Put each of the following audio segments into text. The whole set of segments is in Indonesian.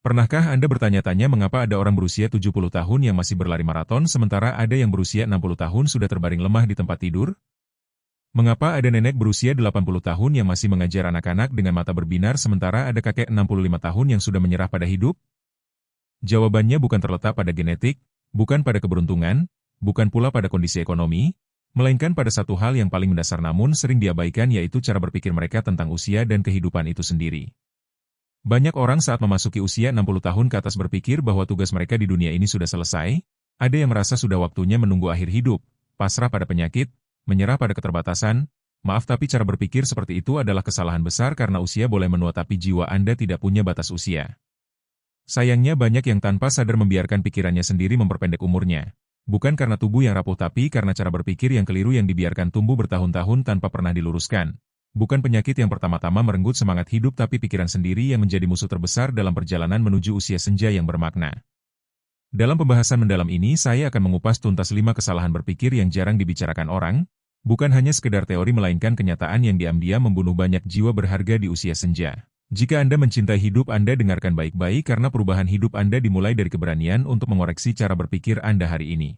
Pernahkah Anda bertanya-tanya mengapa ada orang berusia 70 tahun yang masih berlari maraton sementara ada yang berusia 60 tahun sudah terbaring lemah di tempat tidur? Mengapa ada nenek berusia 80 tahun yang masih mengajar anak-anak dengan mata berbinar sementara ada kakek 65 tahun yang sudah menyerah pada hidup? Jawabannya bukan terletak pada genetik, bukan pada keberuntungan, bukan pula pada kondisi ekonomi, melainkan pada satu hal yang paling mendasar namun sering diabaikan yaitu cara berpikir mereka tentang usia dan kehidupan itu sendiri. Banyak orang saat memasuki usia 60 tahun ke atas berpikir bahwa tugas mereka di dunia ini sudah selesai, ada yang merasa sudah waktunya menunggu akhir hidup, pasrah pada penyakit, menyerah pada keterbatasan. Maaf tapi cara berpikir seperti itu adalah kesalahan besar karena usia boleh menua tapi jiwa Anda tidak punya batas usia. Sayangnya banyak yang tanpa sadar membiarkan pikirannya sendiri memperpendek umurnya. Bukan karena tubuh yang rapuh tapi karena cara berpikir yang keliru yang dibiarkan tumbuh bertahun-tahun tanpa pernah diluruskan. Bukan penyakit yang pertama-tama merenggut semangat hidup tapi pikiran sendiri yang menjadi musuh terbesar dalam perjalanan menuju usia senja yang bermakna. Dalam pembahasan mendalam ini saya akan mengupas tuntas 5 kesalahan berpikir yang jarang dibicarakan orang, bukan hanya sekedar teori melainkan kenyataan yang diam-diam membunuh banyak jiwa berharga di usia senja. Jika Anda mencintai hidup Anda dengarkan baik-baik karena perubahan hidup Anda dimulai dari keberanian untuk mengoreksi cara berpikir Anda hari ini.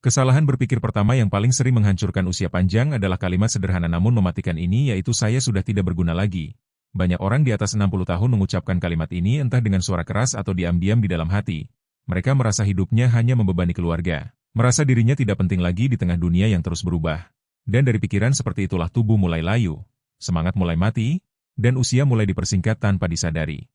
Kesalahan berpikir pertama yang paling sering menghancurkan usia panjang adalah kalimat sederhana namun mematikan ini yaitu saya sudah tidak berguna lagi. Banyak orang di atas 60 tahun mengucapkan kalimat ini entah dengan suara keras atau diam-diam di dalam hati. Mereka merasa hidupnya hanya membebani keluarga, merasa dirinya tidak penting lagi di tengah dunia yang terus berubah. Dan dari pikiran seperti itulah tubuh mulai layu, semangat mulai mati, dan usia mulai dipersingkat tanpa disadari.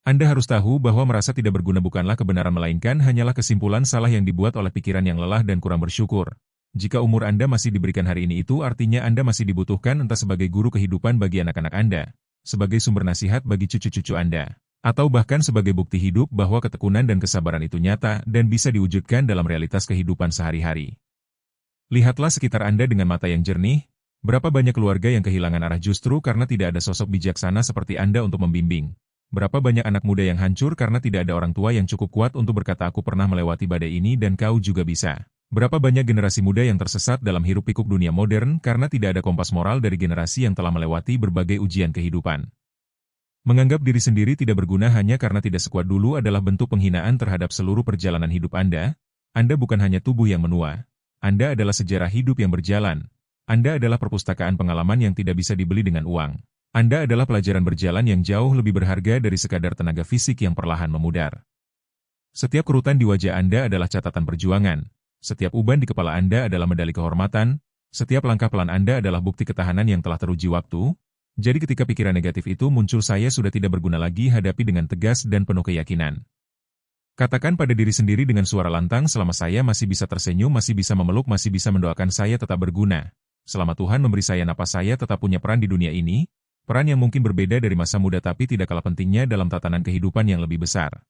Anda harus tahu bahwa merasa tidak berguna bukanlah kebenaran melainkan hanyalah kesimpulan salah yang dibuat oleh pikiran yang lelah dan kurang bersyukur. Jika umur Anda masih diberikan hari ini itu artinya Anda masih dibutuhkan entah sebagai guru kehidupan bagi anak-anak Anda, sebagai sumber nasihat bagi cucu-cucu Anda, atau bahkan sebagai bukti hidup bahwa ketekunan dan kesabaran itu nyata dan bisa diwujudkan dalam realitas kehidupan sehari-hari. Lihatlah sekitar Anda dengan mata yang jernih, berapa banyak keluarga yang kehilangan arah justru karena tidak ada sosok bijaksana seperti Anda untuk membimbing. Berapa banyak anak muda yang hancur karena tidak ada orang tua yang cukup kuat untuk berkata aku pernah melewati badai ini dan kau juga bisa. Berapa banyak generasi muda yang tersesat dalam hiruk-pikuk dunia modern karena tidak ada kompas moral dari generasi yang telah melewati berbagai ujian kehidupan. Menganggap diri sendiri tidak berguna hanya karena tidak sekuat dulu adalah bentuk penghinaan terhadap seluruh perjalanan hidup Anda. Anda bukan hanya tubuh yang menua. Anda adalah sejarah hidup yang berjalan. Anda adalah perpustakaan pengalaman yang tidak bisa dibeli dengan uang. Anda adalah pelajaran berjalan yang jauh lebih berharga dari sekadar tenaga fisik yang perlahan memudar. Setiap kerutan di wajah Anda adalah catatan perjuangan. Setiap uban di kepala Anda adalah medali kehormatan. Setiap langkah pelan Anda adalah bukti ketahanan yang telah teruji waktu. Jadi ketika pikiran negatif itu muncul saya sudah tidak berguna lagi hadapi dengan tegas dan penuh keyakinan. Katakan pada diri sendiri dengan suara lantang selama saya masih bisa tersenyum, masih bisa memeluk, masih bisa mendoakan saya tetap berguna. Selama Tuhan memberi saya napas saya tetap punya peran di dunia ini. Peran yang mungkin berbeda dari masa muda tapi tidak kalah pentingnya dalam tatanan kehidupan yang lebih besar.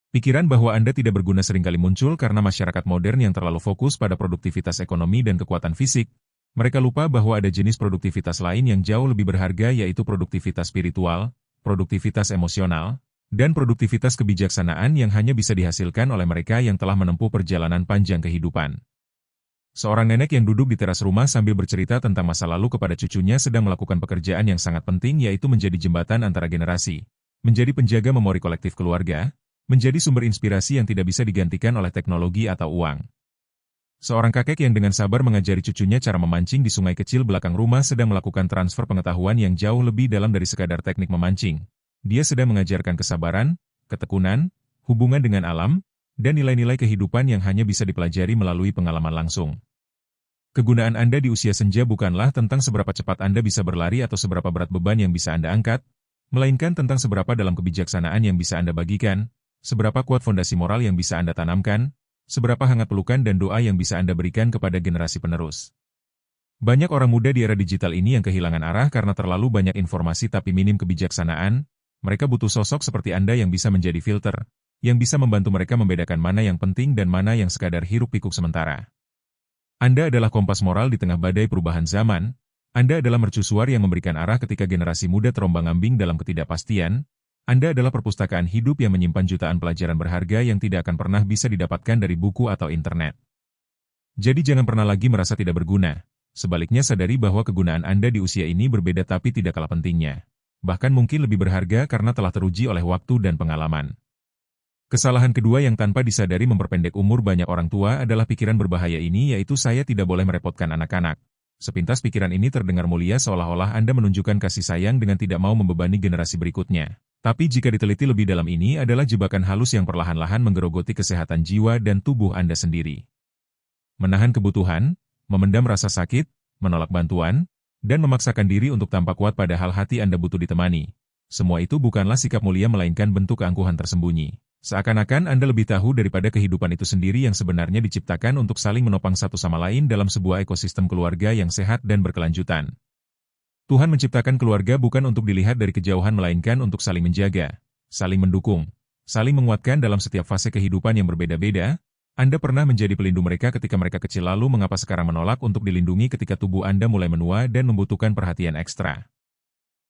Pikiran bahwa Anda tidak berguna seringkali muncul karena masyarakat modern yang terlalu fokus pada produktivitas ekonomi dan kekuatan fisik. Mereka lupa bahwa ada jenis produktivitas lain yang jauh lebih berharga yaitu produktivitas spiritual, produktivitas emosional, dan produktivitas kebijaksanaan yang hanya bisa dihasilkan oleh mereka yang telah menempuh perjalanan panjang kehidupan. Seorang nenek yang duduk di teras rumah sambil bercerita tentang masa lalu kepada cucunya sedang melakukan pekerjaan yang sangat penting yaitu menjadi jembatan antara generasi, menjadi penjaga memori kolektif keluarga, menjadi sumber inspirasi yang tidak bisa digantikan oleh teknologi atau uang. Seorang kakek yang dengan sabar mengajari cucunya cara memancing di sungai kecil belakang rumah sedang melakukan transfer pengetahuan yang jauh lebih dalam dari sekadar teknik memancing. Dia sedang mengajarkan kesabaran, ketekunan, hubungan dengan alam, dan nilai-nilai kehidupan yang hanya bisa dipelajari melalui pengalaman langsung. Kegunaan Anda di usia senja bukanlah tentang seberapa cepat Anda bisa berlari atau seberapa berat beban yang bisa Anda angkat, melainkan tentang seberapa dalam kebijaksanaan yang bisa Anda bagikan, seberapa kuat fondasi moral yang bisa Anda tanamkan, seberapa hangat pelukan dan doa yang bisa Anda berikan kepada generasi penerus. Banyak orang muda di era digital ini yang kehilangan arah karena terlalu banyak informasi tapi minim kebijaksanaan. Mereka butuh sosok seperti Anda yang bisa menjadi filter, yang bisa membantu mereka membedakan mana yang penting dan mana yang sekadar hiruk-pikuk sementara. Anda adalah kompas moral di tengah badai perubahan zaman. Anda adalah mercusuar yang memberikan arah ketika generasi muda terombang-ambing dalam ketidakpastian. Anda adalah perpustakaan hidup yang menyimpan jutaan pelajaran berharga yang tidak akan pernah bisa didapatkan dari buku atau internet. Jadi jangan pernah lagi merasa tidak berguna. Sebaliknya sadari bahwa kegunaan Anda di usia ini berbeda tapi tidak kalah pentingnya. bahkan mungkin lebih berharga karena telah teruji oleh waktu dan pengalaman. Kesalahan kedua yang tanpa disadari memperpendek umur banyak orang tua adalah pikiran berbahaya ini, yaitu saya tidak boleh merepotkan anak-anak. Sepintas pikiran ini terdengar mulia, seolah-olah Anda menunjukkan kasih sayang dengan tidak mau membebani generasi berikutnya. Tapi jika diteliti lebih dalam, ini adalah jebakan halus yang perlahan-lahan menggerogoti kesehatan jiwa dan tubuh Anda sendiri. Menahan kebutuhan, memendam rasa sakit, menolak bantuan, dan memaksakan diri untuk tampak kuat padahal hati Anda butuh ditemani. Semua itu bukanlah sikap mulia melainkan bentuk keangkuhan tersembunyi. Seakan-akan Anda lebih tahu daripada kehidupan itu sendiri yang sebenarnya diciptakan untuk saling menopang satu sama lain dalam sebuah ekosistem keluarga yang sehat dan berkelanjutan. Tuhan menciptakan keluarga bukan untuk dilihat dari kejauhan melainkan untuk saling menjaga, saling mendukung, saling menguatkan dalam setiap fase kehidupan yang berbeda-beda. Anda pernah menjadi pelindung mereka ketika mereka kecil, lalu mengapa sekarang menolak untuk dilindungi ketika tubuh Anda mulai menua dan membutuhkan perhatian ekstra?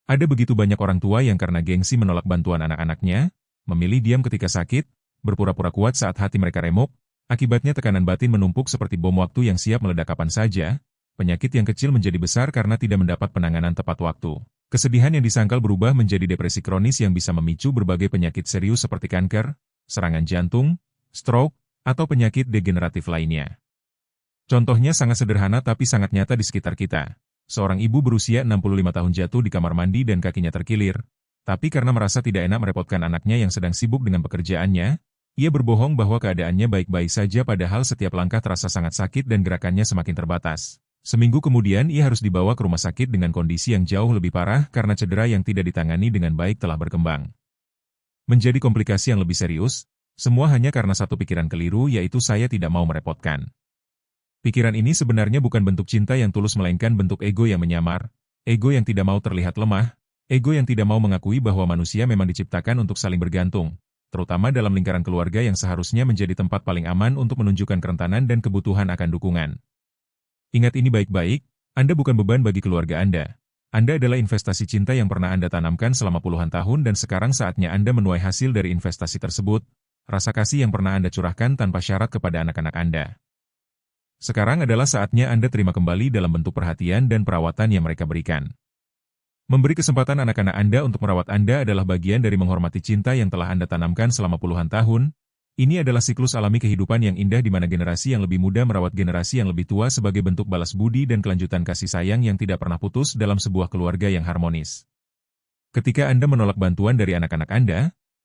Ada begitu banyak orang tua yang karena gengsi menolak bantuan anak-anaknya, memilih diam ketika sakit, berpura-pura kuat saat hati mereka remuk. Akibatnya tekanan batin menumpuk seperti bom waktu yang siap meledak kapan saja. Penyakit yang kecil menjadi besar karena tidak mendapat penanganan tepat waktu. Kesedihan yang disangkal berubah menjadi depresi kronis yang bisa memicu berbagai penyakit serius seperti kanker, serangan jantung, stroke, atau penyakit degeneratif lainnya. Contohnya sangat sederhana tapi sangat nyata di sekitar kita. Seorang ibu berusia 65 tahun jatuh di kamar mandi dan kakinya terkilir. Tapi karena merasa tidak enak merepotkan anaknya yang sedang sibuk dengan pekerjaannya, ia berbohong bahwa keadaannya baik-baik saja padahal setiap langkah terasa sangat sakit dan gerakannya semakin terbatas. Seminggu kemudian ia harus dibawa ke rumah sakit dengan kondisi yang jauh lebih parah karena cedera yang tidak ditangani dengan baik telah berkembang menjadi komplikasi yang lebih serius, semua hanya karena satu pikiran keliru, yaitu saya tidak mau merepotkan. Pikiran ini sebenarnya bukan bentuk cinta yang tulus melainkan bentuk ego yang menyamar, ego yang tidak mau terlihat lemah, ego yang tidak mau mengakui bahwa manusia memang diciptakan untuk saling bergantung, terutama dalam lingkaran keluarga yang seharusnya menjadi tempat paling aman untuk menunjukkan kerentanan dan kebutuhan akan dukungan. Ingat ini baik-baik, Anda bukan beban bagi keluarga Anda. Anda adalah investasi cinta yang pernah Anda tanamkan selama puluhan tahun dan sekarang saatnya Anda menuai hasil dari investasi tersebut, rasa kasih yang pernah Anda curahkan tanpa syarat kepada anak-anak Anda. Sekarang adalah saatnya Anda terima kembali dalam bentuk perhatian dan perawatan yang mereka berikan. Memberi kesempatan anak-anak Anda untuk merawat Anda adalah bagian dari menghormati cinta yang telah Anda tanamkan selama puluhan tahun. Ini adalah siklus alami kehidupan yang indah di mana generasi yang lebih muda merawat generasi yang lebih tua sebagai bentuk balas budi dan kelanjutan kasih sayang yang tidak pernah putus dalam sebuah keluarga yang harmonis. Ketika Anda menolak bantuan dari anak-anak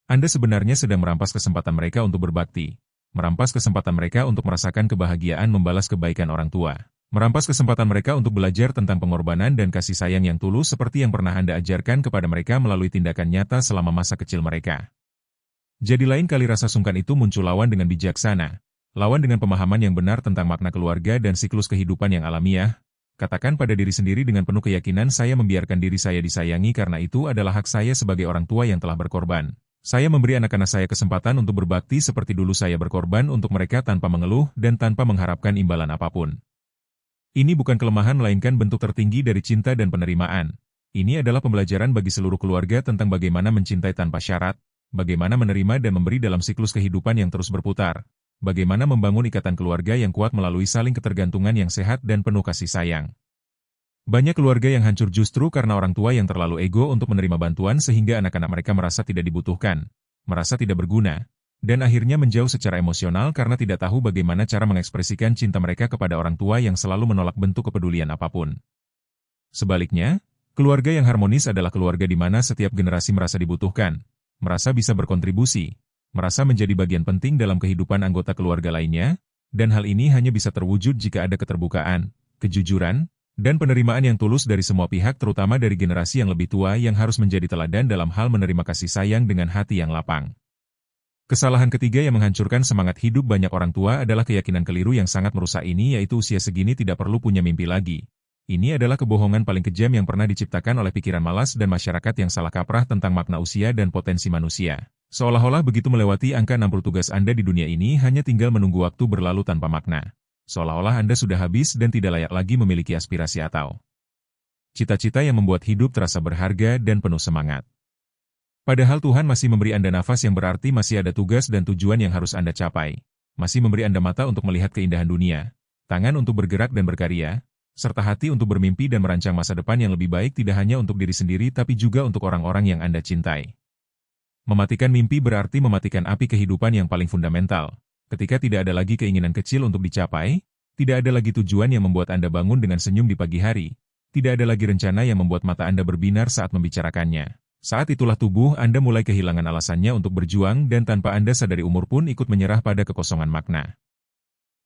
Anda sebenarnya sedang merampas kesempatan mereka untuk berbakti, merampas kesempatan mereka untuk merasakan kebahagiaan membalas kebaikan orang tua. Merampas kesempatan mereka untuk belajar tentang pengorbanan dan kasih sayang yang tulus seperti yang pernah Anda ajarkan kepada mereka melalui tindakan nyata selama masa kecil mereka. Jadi lain kali rasa sungkan itu muncul, lawan dengan bijaksana, lawan dengan pemahaman yang benar tentang makna keluarga dan siklus kehidupan yang alamiah. Katakan pada diri sendiri dengan penuh keyakinan, saya membiarkan diri saya disayangi karena itu adalah hak saya sebagai orang tua yang telah berkorban. Saya memberi anak-anak saya kesempatan untuk berbakti seperti dulu saya berkorban untuk mereka tanpa mengeluh dan tanpa mengharapkan imbalan apapun. Ini bukan kelemahan melainkan bentuk tertinggi dari cinta dan penerimaan. Ini adalah pembelajaran bagi seluruh keluarga tentang bagaimana mencintai tanpa syarat, bagaimana menerima dan memberi dalam siklus kehidupan yang terus berputar, bagaimana membangun ikatan keluarga yang kuat melalui saling ketergantungan yang sehat dan penuh kasih sayang. Banyak keluarga yang hancur justru karena orang tua yang terlalu ego untuk menerima bantuan sehingga anak-anak mereka merasa tidak dibutuhkan, merasa tidak berguna, dan akhirnya menjauh secara emosional karena tidak tahu bagaimana cara mengekspresikan cinta mereka kepada orang tua yang selalu menolak bentuk kepedulian apapun. Sebaliknya, keluarga yang harmonis adalah keluarga di mana setiap generasi merasa dibutuhkan, merasa bisa berkontribusi, merasa menjadi bagian penting dalam kehidupan anggota keluarga lainnya, dan hal ini hanya bisa terwujud jika ada keterbukaan, kejujuran, dan penerimaan yang tulus dari semua pihak, terutama dari generasi yang lebih tua yang harus menjadi teladan dalam hal menerima kasih sayang dengan hati yang lapang. Kesalahan ketiga yang menghancurkan semangat hidup banyak orang tua adalah keyakinan keliru yang sangat merusak ini, yaitu usia segini tidak perlu punya mimpi lagi. Ini adalah kebohongan paling kejam yang pernah diciptakan oleh pikiran malas dan masyarakat yang salah kaprah tentang makna usia dan potensi manusia. Seolah-olah begitu melewati angka 60 tugas Anda di dunia ini hanya tinggal menunggu waktu berlalu tanpa makna. Seolah-olah Anda sudah habis dan tidak layak lagi memiliki aspirasi atau cita-cita yang membuat hidup terasa berharga dan penuh semangat. Padahal Tuhan masih memberi Anda nafas yang berarti masih ada tugas dan tujuan yang harus Anda capai. Masih memberi Anda mata untuk melihat keindahan dunia, tangan untuk bergerak dan berkarya, serta hati untuk bermimpi dan merancang masa depan yang lebih baik tidak hanya untuk diri sendiri tapi juga untuk orang-orang yang Anda cintai. Mematikan mimpi berarti mematikan api kehidupan yang paling fundamental. Ketika tidak ada lagi keinginan kecil untuk dicapai, tidak ada lagi tujuan yang membuat Anda bangun dengan senyum di pagi hari, tidak ada lagi rencana yang membuat mata Anda berbinar saat membicarakannya. Saat itulah tubuh Anda mulai kehilangan alasannya untuk berjuang dan tanpa Anda sadari umur pun ikut menyerah pada kekosongan makna.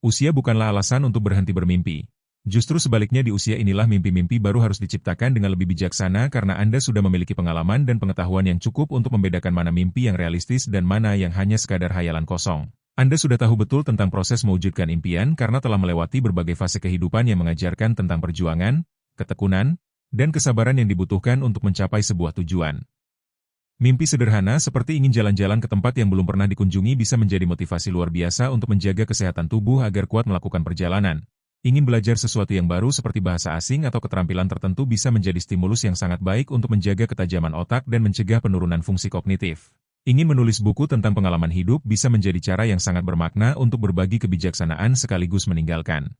Usia bukanlah alasan untuk berhenti bermimpi. Justru sebaliknya di usia inilah mimpi-mimpi baru harus diciptakan dengan lebih bijaksana karena Anda sudah memiliki pengalaman dan pengetahuan yang cukup untuk membedakan mana mimpi yang realistis dan mana yang hanya sekadar hayalan kosong. Anda sudah tahu betul tentang proses mewujudkan impian karena telah melewati berbagai fase kehidupan yang mengajarkan tentang perjuangan, ketekunan, dan kesabaran yang dibutuhkan untuk mencapai sebuah tujuan. Mimpi sederhana seperti ingin jalan-jalan ke tempat yang belum pernah dikunjungi bisa menjadi motivasi luar biasa untuk menjaga kesehatan tubuh agar kuat melakukan perjalanan. Ingin belajar sesuatu yang baru seperti bahasa asing atau keterampilan tertentu bisa menjadi stimulus yang sangat baik untuk menjaga ketajaman otak dan mencegah penurunan fungsi kognitif. Ingin menulis buku tentang pengalaman hidup bisa menjadi cara yang sangat bermakna untuk berbagi kebijaksanaan sekaligus meninggalkan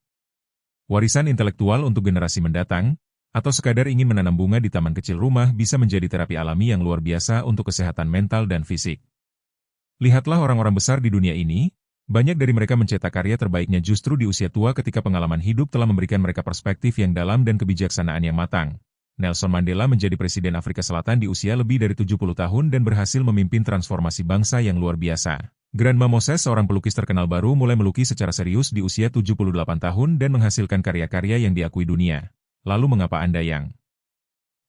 warisan intelektual untuk generasi mendatang, atau sekadar ingin menanam bunga di taman kecil rumah bisa menjadi terapi alami yang luar biasa untuk kesehatan mental dan fisik. Lihatlah orang-orang besar di dunia ini, banyak dari mereka mencetak karya terbaiknya justru di usia tua ketika pengalaman hidup telah memberikan mereka perspektif yang dalam dan kebijaksanaan yang matang. Nelson Mandela menjadi Presiden Afrika Selatan di usia lebih dari 70 tahun dan berhasil memimpin transformasi bangsa yang luar biasa. Grandma Moses, seorang pelukis terkenal baru, mulai melukis secara serius di usia 78 tahun dan menghasilkan karya-karya yang diakui dunia. Lalu mengapa Anda yang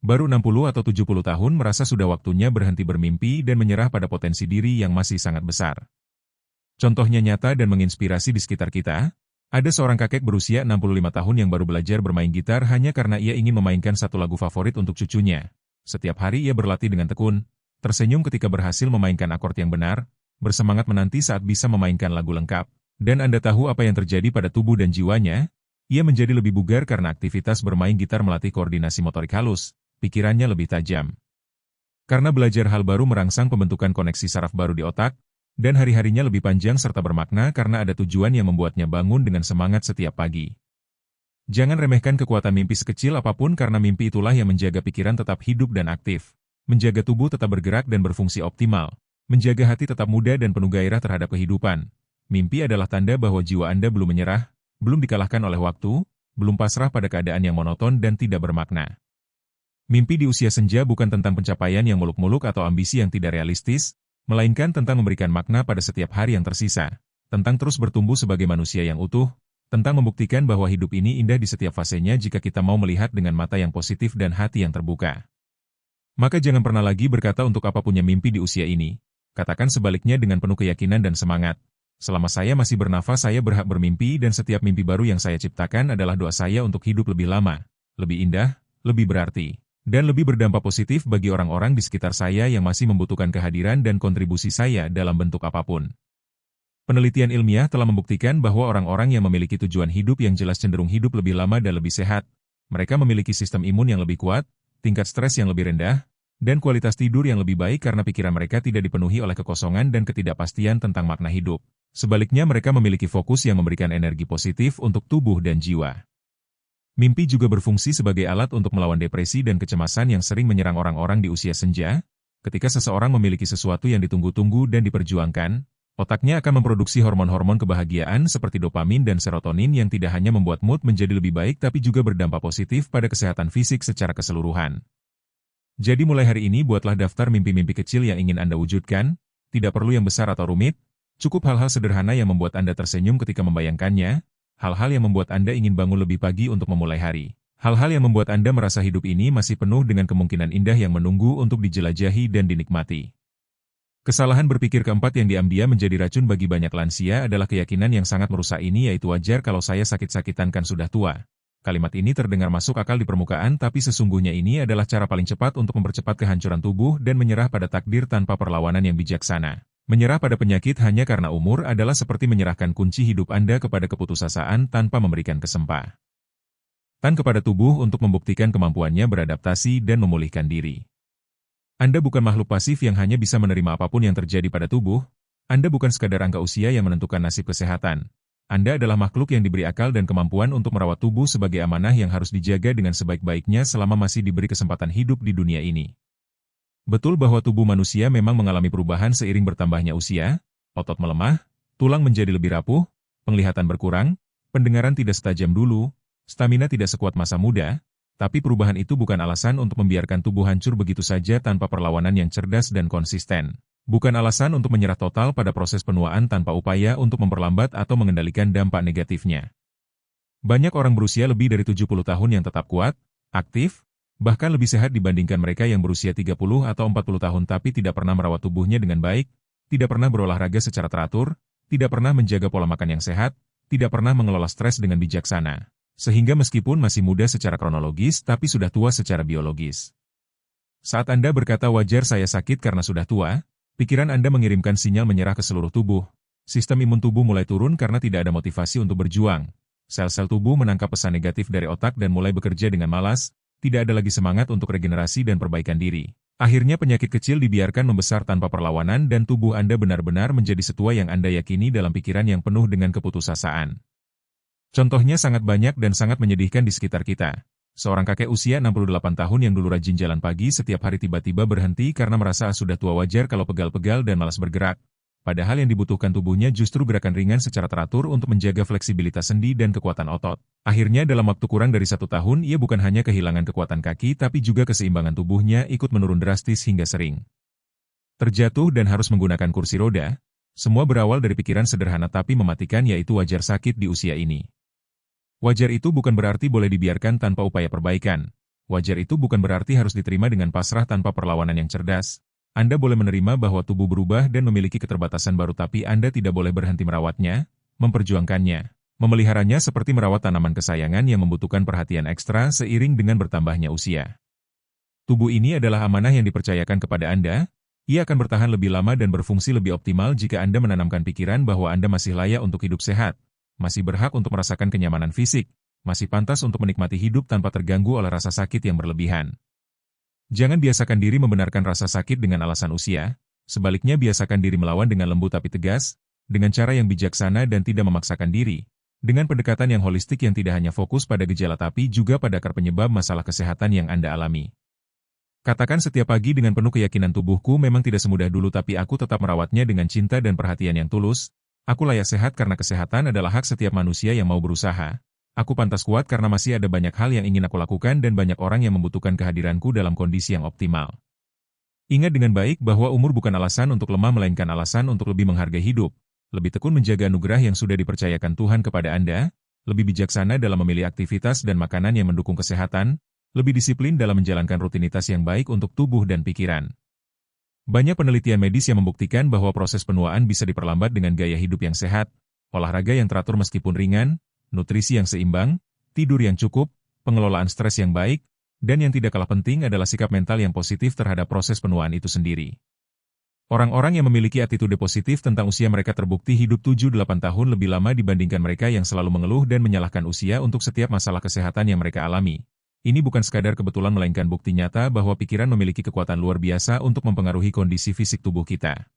baru 60 atau 70 tahun merasa sudah waktunya berhenti bermimpi dan menyerah pada potensi diri yang masih sangat besar? Contohnya nyata dan menginspirasi di sekitar kita. Ada seorang kakek berusia 65 tahun yang baru belajar bermain gitar hanya karena ia ingin memainkan satu lagu favorit untuk cucunya. Setiap hari ia berlatih dengan tekun, tersenyum ketika berhasil memainkan akord yang benar, bersemangat menanti saat bisa memainkan lagu lengkap. Dan Anda tahu apa yang terjadi pada tubuh dan jiwanya? Ia menjadi lebih bugar karena aktivitas bermain gitar melatih koordinasi motorik halus, pikirannya lebih tajam. Karena belajar hal baru merangsang pembentukan koneksi saraf baru di otak, dan hari-harinya lebih panjang serta bermakna karena ada tujuan yang membuatnya bangun dengan semangat setiap pagi. Jangan remehkan kekuatan mimpi sekecil apapun karena mimpi itulah yang menjaga pikiran tetap hidup dan aktif, menjaga tubuh tetap bergerak dan berfungsi optimal, menjaga hati tetap muda dan penuh gairah terhadap kehidupan. Mimpi adalah tanda bahwa jiwa Anda belum menyerah, belum dikalahkan oleh waktu, belum pasrah pada keadaan yang monoton dan tidak bermakna. Mimpi di usia senja bukan tentang pencapaian yang muluk-muluk atau ambisi yang tidak realistis, melainkan tentang memberikan makna pada setiap hari yang tersisa, tentang terus bertumbuh sebagai manusia yang utuh, tentang membuktikan bahwa hidup ini indah di setiap fasenya jika kita mau melihat dengan mata yang positif dan hati yang terbuka. Maka jangan pernah lagi berkata untuk apa punya mimpi di usia ini, katakan sebaliknya dengan penuh keyakinan dan semangat. Selama saya masih bernafas saya berhak bermimpi dan setiap mimpi baru yang saya ciptakan adalah doa saya untuk hidup lebih lama, lebih indah, lebih berarti, dan lebih berdampak positif bagi orang-orang di sekitar saya yang masih membutuhkan kehadiran dan kontribusi saya dalam bentuk apapun. Penelitian ilmiah telah membuktikan bahwa orang-orang yang memiliki tujuan hidup yang jelas cenderung hidup lebih lama dan lebih sehat. Mereka memiliki sistem imun yang lebih kuat, tingkat stres yang lebih rendah, dan kualitas tidur yang lebih baik karena pikiran mereka tidak dipenuhi oleh kekosongan dan ketidakpastian tentang makna hidup. Sebaliknya mereka memiliki fokus yang memberikan energi positif untuk tubuh dan jiwa. Mimpi juga berfungsi sebagai alat untuk melawan depresi dan kecemasan yang sering menyerang orang-orang di usia senja. Ketika seseorang memiliki sesuatu yang ditunggu-tunggu dan diperjuangkan, otaknya akan memproduksi hormon-hormon kebahagiaan seperti dopamin dan serotonin yang tidak hanya membuat mood menjadi lebih baik tapi juga berdampak positif pada kesehatan fisik secara keseluruhan. Jadi mulai hari ini buatlah daftar mimpi-mimpi kecil yang ingin Anda wujudkan, tidak perlu yang besar atau rumit, cukup hal-hal sederhana yang membuat Anda tersenyum ketika membayangkannya, hal-hal yang membuat Anda ingin bangun lebih pagi untuk memulai hari. Hal-hal yang membuat Anda merasa hidup ini masih penuh dengan kemungkinan indah yang menunggu untuk dijelajahi dan dinikmati. Kesalahan berpikir keempat yang diambil menjadi racun bagi banyak lansia adalah keyakinan yang sangat merusak ini yaitu wajar kalau saya sakit-sakitan kan sudah tua. Kalimat ini terdengar masuk akal di permukaan tapi sesungguhnya ini adalah cara paling cepat untuk mempercepat kehancuran tubuh dan menyerah pada takdir tanpa perlawanan yang bijaksana. Menyerah pada penyakit hanya karena umur adalah seperti menyerahkan kunci hidup Anda kepada keputusasaan tanpa memberikan kesempatan kepada tubuh untuk membuktikan kemampuannya beradaptasi dan memulihkan diri. Anda bukan makhluk pasif yang hanya bisa menerima apapun yang terjadi pada tubuh, Anda bukan sekadar angka usia yang menentukan nasib kesehatan. Anda adalah makhluk yang diberi akal dan kemampuan untuk merawat tubuh sebagai amanah yang harus dijaga dengan sebaik-baiknya selama masih diberi kesempatan hidup di dunia ini. Betul bahwa tubuh manusia memang mengalami perubahan seiring bertambahnya usia, otot melemah, tulang menjadi lebih rapuh, penglihatan berkurang, pendengaran tidak setajam dulu, stamina tidak sekuat masa muda, tapi perubahan itu bukan alasan untuk membiarkan tubuh hancur begitu saja tanpa perlawanan yang cerdas dan konsisten. Bukan alasan untuk menyerah total pada proses penuaan tanpa upaya untuk memperlambat atau mengendalikan dampak negatifnya. Banyak orang berusia lebih dari 70 tahun yang tetap kuat, aktif, bahkan lebih sehat dibandingkan mereka yang berusia 30 atau 40 tahun tapi tidak pernah merawat tubuhnya dengan baik, tidak pernah berolahraga secara teratur, tidak pernah menjaga pola makan yang sehat, tidak pernah mengelola stres dengan bijaksana. Sehingga meskipun masih muda secara kronologis tapi sudah tua secara biologis. Saat Anda berkata wajar saya sakit karena sudah tua, pikiran Anda mengirimkan sinyal menyerah ke seluruh tubuh. Sistem imun tubuh mulai turun karena tidak ada motivasi untuk berjuang. Sel-sel tubuh menangkap pesan negatif dari otak dan mulai bekerja dengan malas, tidak ada lagi semangat untuk regenerasi dan perbaikan diri. Akhirnya penyakit kecil dibiarkan membesar tanpa perlawanan dan tubuh Anda benar-benar menjadi setua yang Anda yakini dalam pikiran yang penuh dengan keputusasaan. Contohnya sangat banyak dan sangat menyedihkan di sekitar kita. Seorang kakek usia 68 tahun yang dulu rajin jalan pagi setiap hari tiba-tiba berhenti karena merasa sudah tua. Wajar kalau pegal-pegal dan malas bergerak. Padahal yang dibutuhkan tubuhnya justru gerakan ringan secara teratur untuk menjaga fleksibilitas sendi dan kekuatan otot. Akhirnya dalam waktu kurang dari 1 tahun ia bukan hanya kehilangan kekuatan kaki tapi juga keseimbangan tubuhnya ikut menurun drastis hingga sering terjatuh dan harus menggunakan kursi roda. Semua berawal dari pikiran sederhana tapi mematikan, yaitu wajar sakit di usia ini. Wajar itu bukan berarti boleh dibiarkan tanpa upaya perbaikan. Wajar itu bukan berarti harus diterima dengan pasrah tanpa perlawanan yang cerdas. Anda boleh menerima bahwa tubuh berubah dan memiliki keterbatasan baru, tapi Anda tidak boleh berhenti merawatnya, memperjuangkannya, memeliharanya seperti merawat tanaman kesayangan yang membutuhkan perhatian ekstra seiring dengan bertambahnya usia. Tubuh ini adalah amanah yang dipercayakan kepada Anda. Ia akan bertahan lebih lama dan berfungsi lebih optimal jika Anda menanamkan pikiran bahwa Anda masih layak untuk hidup sehat, masih berhak untuk merasakan kenyamanan fisik, masih pantas untuk menikmati hidup tanpa terganggu oleh rasa sakit yang berlebihan. Jangan biasakan diri membenarkan rasa sakit dengan alasan usia, sebaliknya biasakan diri melawan dengan lembut tapi tegas, dengan cara yang bijaksana dan tidak memaksakan diri, dengan pendekatan yang holistik yang tidak hanya fokus pada gejala tapi juga pada akar penyebab masalah kesehatan yang Anda alami. Katakan setiap pagi dengan penuh keyakinan, tubuhku memang tidak semudah dulu tapi aku tetap merawatnya dengan cinta dan perhatian yang tulus. Aku layak sehat karena kesehatan adalah hak setiap manusia yang mau berusaha. Aku pantas kuat karena masih ada banyak hal yang ingin aku lakukan dan banyak orang yang membutuhkan kehadiranku dalam kondisi yang optimal. Ingat dengan baik bahwa umur bukan alasan untuk lemah melainkan alasan untuk lebih menghargai hidup, lebih tekun menjaga anugerah yang sudah dipercayakan Tuhan kepada Anda, lebih bijaksana dalam memilih aktivitas dan makanan yang mendukung kesehatan, lebih disiplin dalam menjalankan rutinitas yang baik untuk tubuh dan pikiran. Banyak penelitian medis yang membuktikan bahwa proses penuaan bisa diperlambat dengan gaya hidup yang sehat, olahraga yang teratur meskipun ringan, nutrisi yang seimbang, tidur yang cukup, pengelolaan stres yang baik, dan yang tidak kalah penting adalah sikap mental yang positif terhadap proses penuaan itu sendiri. Orang-orang yang memiliki attitude positif tentang usia mereka terbukti hidup 7-8 tahun lebih lama dibandingkan mereka yang selalu mengeluh dan menyalahkan usia untuk setiap masalah kesehatan yang mereka alami. Ini bukan sekadar kebetulan melainkan bukti nyata bahwa pikiran memiliki kekuatan luar biasa untuk mempengaruhi kondisi fisik tubuh kita.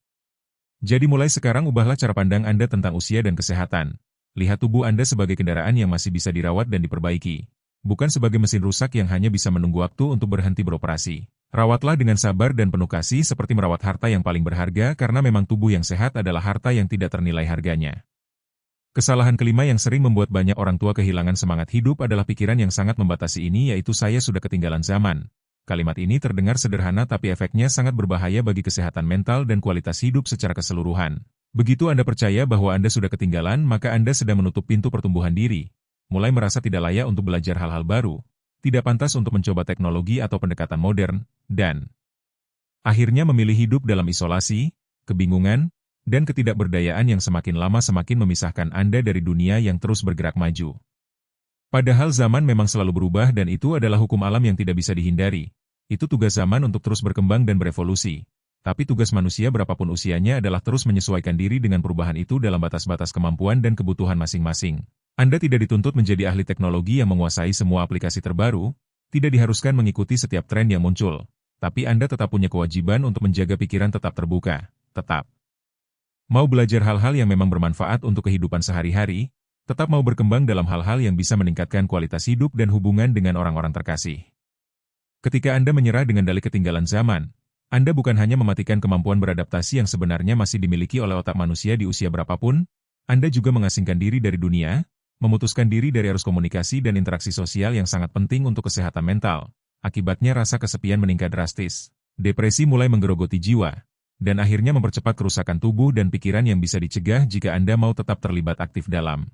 Jadi mulai sekarang ubahlah cara pandang Anda tentang usia dan kesehatan. Lihat tubuh Anda sebagai kendaraan yang masih bisa dirawat dan diperbaiki, bukan sebagai mesin rusak yang hanya bisa menunggu waktu untuk berhenti beroperasi. Rawatlah dengan sabar dan penuh kasih seperti merawat harta yang paling berharga, karena memang tubuh yang sehat adalah harta yang tidak ternilai harganya. Kesalahan kelima yang sering membuat banyak orang tua kehilangan semangat hidup adalah pikiran yang sangat membatasi ini, yaitu saya sudah ketinggalan zaman. Kalimat ini terdengar sederhana tapi efeknya sangat berbahaya bagi kesehatan mental dan kualitas hidup secara keseluruhan. Begitu Anda percaya bahwa Anda sudah ketinggalan, maka Anda sedang menutup pintu pertumbuhan diri, mulai merasa tidak layak untuk belajar hal-hal baru, tidak pantas untuk mencoba teknologi atau pendekatan modern, dan akhirnya memilih hidup dalam isolasi, kebingungan, dan ketidakberdayaan yang semakin lama semakin memisahkan Anda dari dunia yang terus bergerak maju. Padahal zaman memang selalu berubah dan itu adalah hukum alam yang tidak bisa dihindari. Itu tugas zaman untuk terus berkembang dan berevolusi. Tapi tugas manusia berapapun usianya adalah terus menyesuaikan diri dengan perubahan itu dalam batas-batas kemampuan dan kebutuhan masing-masing. Anda tidak dituntut menjadi ahli teknologi yang menguasai semua aplikasi terbaru, tidak diharuskan mengikuti setiap tren yang muncul, tapi Anda tetap punya kewajiban untuk menjaga pikiran tetap terbuka, tetap mau belajar hal-hal yang memang bermanfaat untuk kehidupan sehari-hari, Tetap mau berkembang dalam hal-hal yang bisa meningkatkan kualitas hidup dan hubungan dengan orang-orang terkasih. Ketika Anda menyerah dengan dalih ketinggalan zaman, Anda bukan hanya mematikan kemampuan beradaptasi yang sebenarnya masih dimiliki oleh otak manusia di usia berapapun, Anda juga mengasingkan diri dari dunia, memutuskan diri dari arus komunikasi dan interaksi sosial yang sangat penting untuk kesehatan mental. Akibatnya rasa kesepian meningkat drastis, depresi mulai menggerogoti jiwa, dan akhirnya mempercepat kerusakan tubuh dan pikiran yang bisa dicegah jika Anda mau tetap terlibat aktif dalam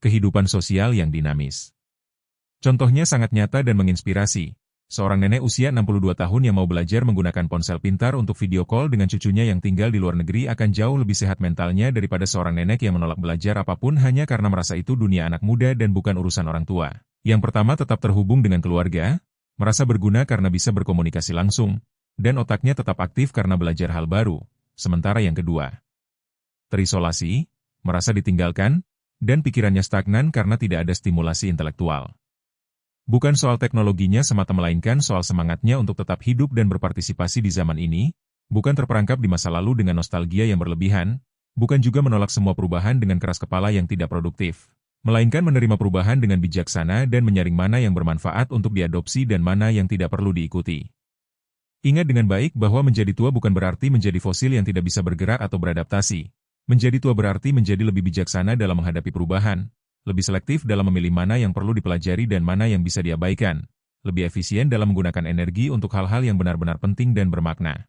kehidupan sosial yang dinamis. Contohnya sangat nyata dan menginspirasi. Seorang nenek usia 62 tahun yang mau belajar menggunakan ponsel pintar untuk video call dengan cucunya yang tinggal di luar negeri akan jauh lebih sehat mentalnya daripada seorang nenek yang menolak belajar apapun hanya karena merasa itu dunia anak muda dan bukan urusan orang tua. Yang pertama tetap terhubung dengan keluarga, merasa berguna karena bisa berkomunikasi langsung, dan otaknya tetap aktif karena belajar hal baru. Sementara yang kedua, terisolasi, merasa ditinggalkan, dan pikirannya stagnan karena tidak ada stimulasi intelektual. Bukan soal teknologinya semata melainkan soal semangatnya untuk tetap hidup dan berpartisipasi di zaman ini, bukan terperangkap di masa lalu dengan nostalgia yang berlebihan, bukan juga menolak semua perubahan dengan keras kepala yang tidak produktif, melainkan menerima perubahan dengan bijaksana dan menyaring mana yang bermanfaat untuk diadopsi dan mana yang tidak perlu diikuti. Ingat dengan baik bahwa menjadi tua bukan berarti menjadi fosil yang tidak bisa bergerak atau beradaptasi. Menjadi tua berarti menjadi lebih bijaksana dalam menghadapi perubahan, lebih selektif dalam memilih mana yang perlu dipelajari dan mana yang bisa diabaikan, lebih efisien dalam menggunakan energi untuk hal-hal yang benar-benar penting dan bermakna.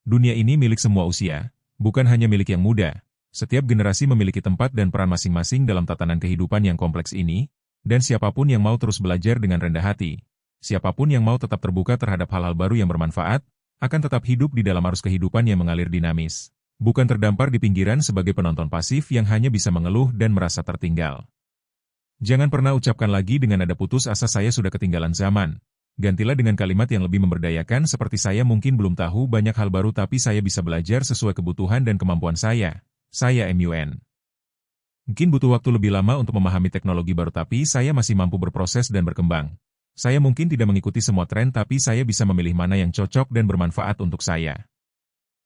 Dunia ini milik semua usia, bukan hanya milik yang muda. Setiap generasi memiliki tempat dan peran masing-masing dalam tatanan kehidupan yang kompleks ini, dan siapapun yang mau terus belajar dengan rendah hati, siapapun yang mau tetap terbuka terhadap hal-hal baru yang bermanfaat, akan tetap hidup di dalam arus kehidupan yang mengalir dinamis. Bukan terdampar di pinggiran sebagai penonton pasif yang hanya bisa mengeluh dan merasa tertinggal. Jangan pernah ucapkan lagi dengan nada putus asa saya sudah ketinggalan zaman. Gantilah dengan kalimat yang lebih memberdayakan seperti saya mungkin belum tahu banyak hal baru tapi saya bisa belajar sesuai kebutuhan dan kemampuan saya. Saya MUN. Mungkin butuh waktu lebih lama untuk memahami teknologi baru tapi saya masih mampu berproses dan berkembang. Saya mungkin tidak mengikuti semua tren tapi saya bisa memilih mana yang cocok dan bermanfaat untuk saya.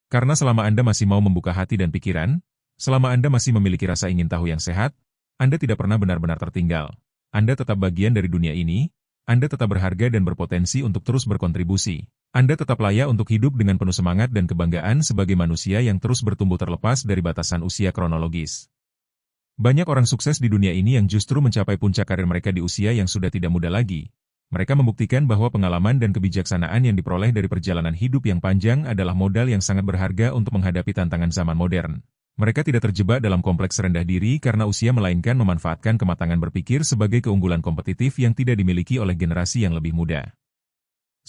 Karena selama Anda masih mau membuka hati dan pikiran, selama Anda masih memiliki rasa ingin tahu yang sehat, Anda tidak pernah benar-benar tertinggal. Anda tetap bagian dari dunia ini, Anda tetap berharga dan berpotensi untuk terus berkontribusi. Anda tetap layak untuk hidup dengan penuh semangat dan kebanggaan sebagai manusia yang terus bertumbuh terlepas dari batasan usia kronologis. Banyak orang sukses di dunia ini yang justru mencapai puncak karir mereka di usia yang sudah tidak muda lagi. Mereka membuktikan bahwa pengalaman dan kebijaksanaan yang diperoleh dari perjalanan hidup yang panjang adalah modal yang sangat berharga untuk menghadapi tantangan zaman modern. Mereka tidak terjebak dalam kompleks rendah diri karena usia melainkan memanfaatkan kematangan berpikir sebagai keunggulan kompetitif yang tidak dimiliki oleh generasi yang lebih muda.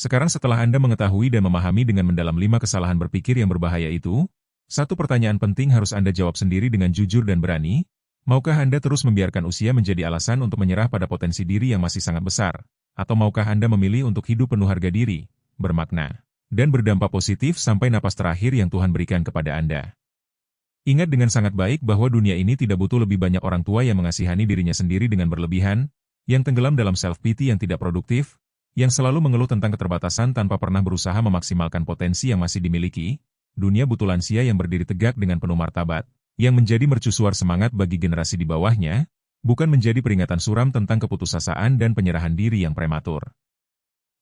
Sekarang setelah Anda mengetahui dan memahami dengan mendalam 5 kesalahan berpikir yang berbahaya itu, satu pertanyaan penting harus Anda jawab sendiri dengan jujur dan berani. Maukah Anda terus membiarkan usia menjadi alasan untuk menyerah pada potensi diri yang masih sangat besar? Atau maukah Anda memilih untuk hidup penuh harga diri, bermakna, dan berdampak positif sampai napas terakhir yang Tuhan berikan kepada Anda? Ingat dengan sangat baik bahwa dunia ini tidak butuh lebih banyak orang tua yang mengasihani dirinya sendiri dengan berlebihan, yang tenggelam dalam self-pity yang tidak produktif, yang selalu mengeluh tentang keterbatasan tanpa pernah berusaha memaksimalkan potensi yang masih dimiliki. Dunia butuh lansia yang berdiri tegak dengan penuh martabat, yang menjadi mercusuar semangat bagi generasi di bawahnya, bukan menjadi peringatan suram tentang keputusasaan dan penyerahan diri yang prematur.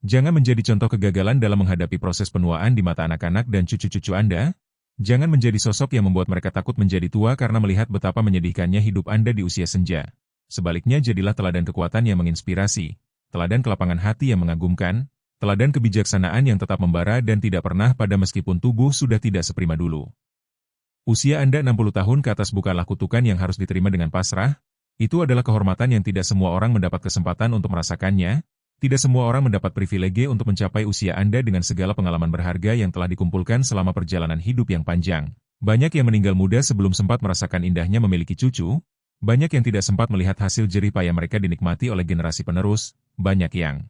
Jangan menjadi contoh kegagalan dalam menghadapi proses penuaan di mata anak-anak dan cucu-cucu Anda. Jangan menjadi sosok yang membuat mereka takut menjadi tua karena melihat betapa menyedihkannya hidup Anda di usia senja. Sebaliknya jadilah teladan kekuatan yang menginspirasi, teladan kelapangan hati yang mengagumkan, teladan kebijaksanaan yang tetap membara dan tidak pernah pada meskipun tubuh sudah tidak seprima dulu. Usia Anda 60 tahun ke atas bukanlah kutukan yang harus diterima dengan pasrah. Itu adalah kehormatan yang tidak semua orang mendapat kesempatan untuk merasakannya, tidak semua orang mendapat privilege untuk mencapai usia Anda dengan segala pengalaman berharga yang telah dikumpulkan selama perjalanan hidup yang panjang. Banyak yang meninggal muda sebelum sempat merasakan indahnya memiliki cucu, banyak yang tidak sempat melihat hasil jerih payah mereka dinikmati oleh generasi penerus, banyak yang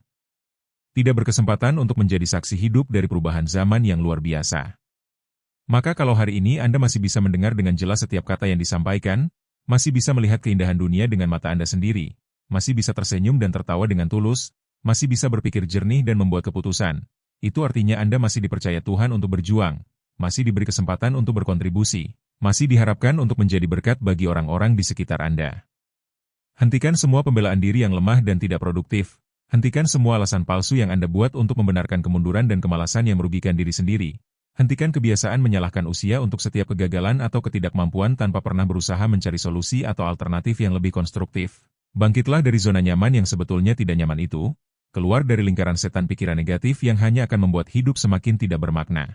tidak berkesempatan untuk menjadi saksi hidup dari perubahan zaman yang luar biasa. Maka kalau hari ini Anda masih bisa mendengar dengan jelas setiap kata yang disampaikan, masih bisa melihat keindahan dunia dengan mata Anda sendiri, masih bisa tersenyum dan tertawa dengan tulus, masih bisa berpikir jernih dan membuat keputusan, itu artinya Anda masih dipercaya Tuhan untuk berjuang, masih diberi kesempatan untuk berkontribusi, masih diharapkan untuk menjadi berkat bagi orang-orang di sekitar Anda. Hentikan semua pembelaan diri yang lemah dan tidak produktif. Hentikan semua alasan palsu yang Anda buat untuk membenarkan kemunduran dan kemalasan yang merugikan diri sendiri. Hentikan kebiasaan menyalahkan usia untuk setiap kegagalan atau ketidakmampuan tanpa pernah berusaha mencari solusi atau alternatif yang lebih konstruktif. Bangkitlah dari zona nyaman yang sebetulnya tidak nyaman itu, keluar dari lingkaran setan pikiran negatif yang hanya akan membuat hidup semakin tidak bermakna.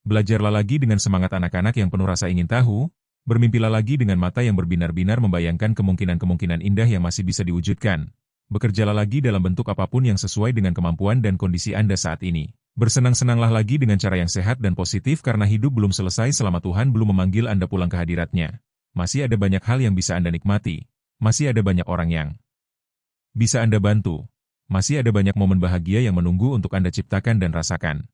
Belajarlah lagi dengan semangat anak-anak yang penuh rasa ingin tahu, bermimpilah lagi dengan mata yang berbinar-binar membayangkan kemungkinan-kemungkinan indah yang masih bisa diwujudkan. Bekerjalah lagi dalam bentuk apapun yang sesuai dengan kemampuan dan kondisi Anda saat ini. Bersenang-senanglah lagi dengan cara yang sehat dan positif karena hidup belum selesai selama Tuhan belum memanggil Anda pulang ke hadiratnya. Masih ada banyak hal yang bisa Anda nikmati. Masih ada banyak orang yang bisa Anda bantu. Masih ada banyak momen bahagia yang menunggu untuk Anda ciptakan dan rasakan.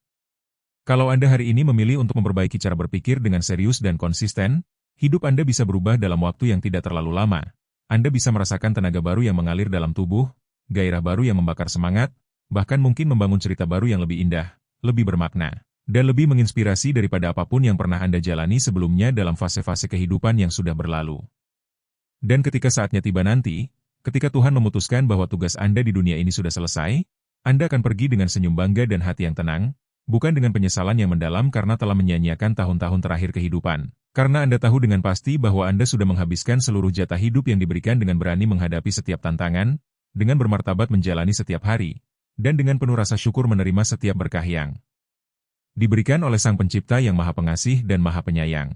Kalau Anda hari ini memilih untuk memperbaiki cara berpikir dengan serius dan konsisten, hidup Anda bisa berubah dalam waktu yang tidak terlalu lama. Anda bisa merasakan tenaga baru yang mengalir dalam tubuh, gairah baru yang membakar semangat, bahkan mungkin membangun cerita baru yang lebih indah, lebih bermakna, dan lebih menginspirasi daripada apapun yang pernah Anda jalani sebelumnya dalam fase-fase kehidupan yang sudah berlalu. Dan ketika saatnya tiba nanti, ketika Tuhan memutuskan bahwa tugas Anda di dunia ini sudah selesai, Anda akan pergi dengan senyum bangga dan hati yang tenang, bukan dengan penyesalan yang mendalam karena telah menyia-nyiakan tahun-tahun terakhir kehidupan. Karena Anda tahu dengan pasti bahwa Anda sudah menghabiskan seluruh jatah hidup yang diberikan dengan berani menghadapi setiap tantangan, dengan bermartabat menjalani setiap hari, dan dengan penuh rasa syukur menerima setiap berkah yang diberikan oleh Sang Pencipta yang Maha Pengasih dan Maha Penyayang.